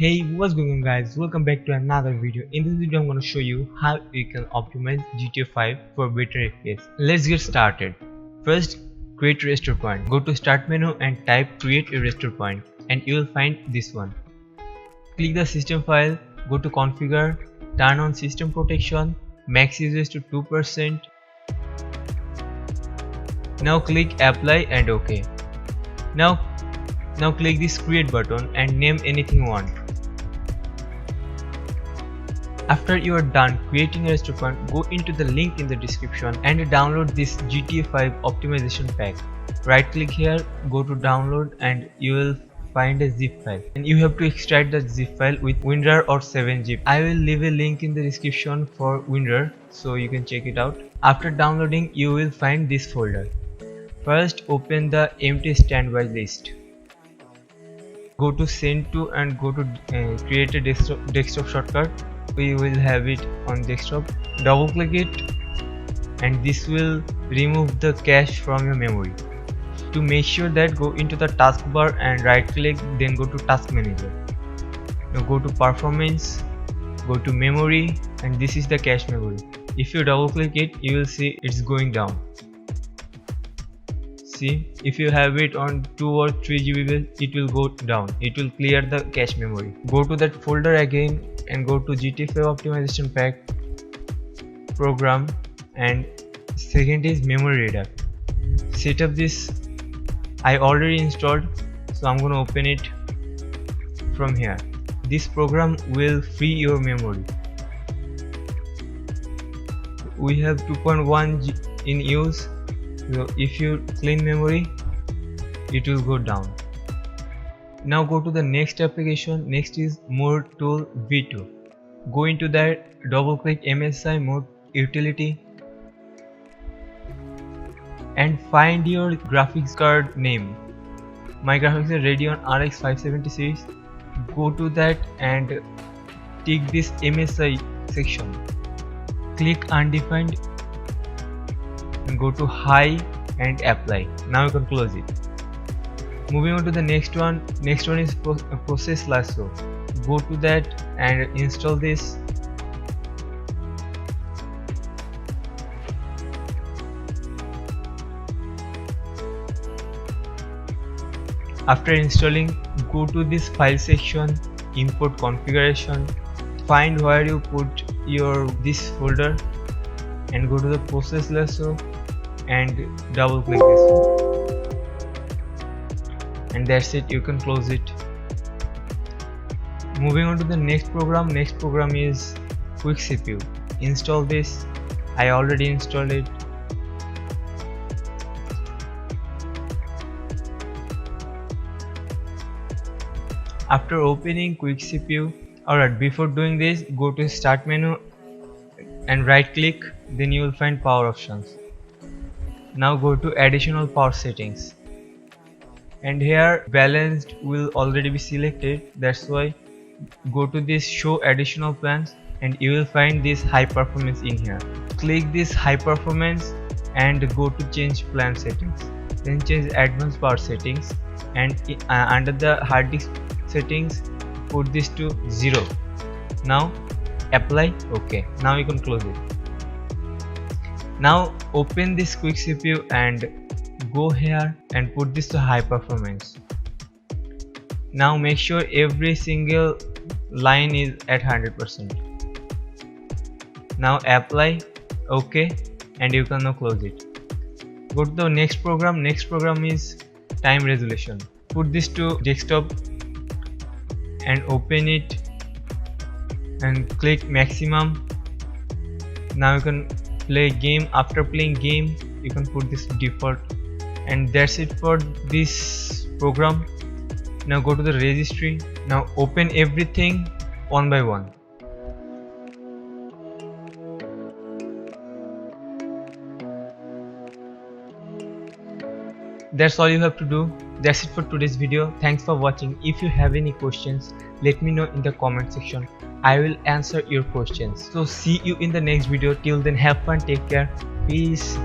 Hey, what's going on guys, welcome back to another video. In this video I'm going to show you how you can optimize GTA 5 for better FPS. Let's get started. First, create a restore point. Go to start menu and type create a restore point and you will find this one. Click the system file, go to configure, turn on system protection, max usage to 2%. Now click apply and OK. Now click this create button and name anything you want. After you are done creating a restore point, go into the link in the description and download this GTA 5 optimization pack. Right click here, go to download and you will find a zip file and you have to extract the zip file with WinRAR or 7-zip. I will leave a link in the description for WinRAR so you can check it out. After downloading you will find this folder. First open the empty standby list. Go to send to and go to create a desktop shortcut. We will have it on desktop. Double click it and this will remove the cache from your memory. To make sure that, go into the taskbar and right click, then go to task manager. Now go to performance, go to memory and this is the cache memory. If you double click it, you will see it's going down. See, if you have it on 2 or 3 GB, it will go down. It will clear the cache memory. Go to that folder again and go to GTA 5 optimization pack, program, and second is memory reader. Set up this. I already installed, so I'm gonna open it from here. This program will free your memory. We have 2.1 in use. So if you clean memory, it will go down. Now go to the next application. Next is Mode Tool V2. Go into that, double click MSI Mode utility and find your graphics card name. My graphics is Radeon RX 570 series. Go to that and tick this MSI section. Click undefined and go to high and apply. Now you can close it. Moving on to the next one. Next one is process Lasso. Go to that and install this. After installing, go to this file section, import configuration, find where you put this folder and go to the process Lasso and double click this one. And that's it, you can close it. Moving on to the next program. Next program is Quick CPU. Install this. I already installed it. After opening Quick CPU, alright, before doing this, go to start menu and right click, then you will find power options. Now go to additional power settings and here balanced will already be selected, that's why go to this show additional plans and you will find this high performance in here. Click this high performance and go to change plan settings, then change advanced power settings and under the hard disk settings put this to 0. Now apply. OK, now you can close it. Now open this Quick CPU and go here and put this to high performance. Now make sure every single line is at 100%. Now apply. OK, and you can now close it. Go to the next program. Next program is time resolution. Put this to desktop and open it and click maximum. Now you can play game. After playing game you can put this default and that's it for this program. Now go to the registry. Now open everything one by one. That's all you have to do. That's it for today's video. Thanks for watching. If you have any questions, let me know in the comment section. I will answer your questions. So see you in the next video. Till then, have fun, take care, peace.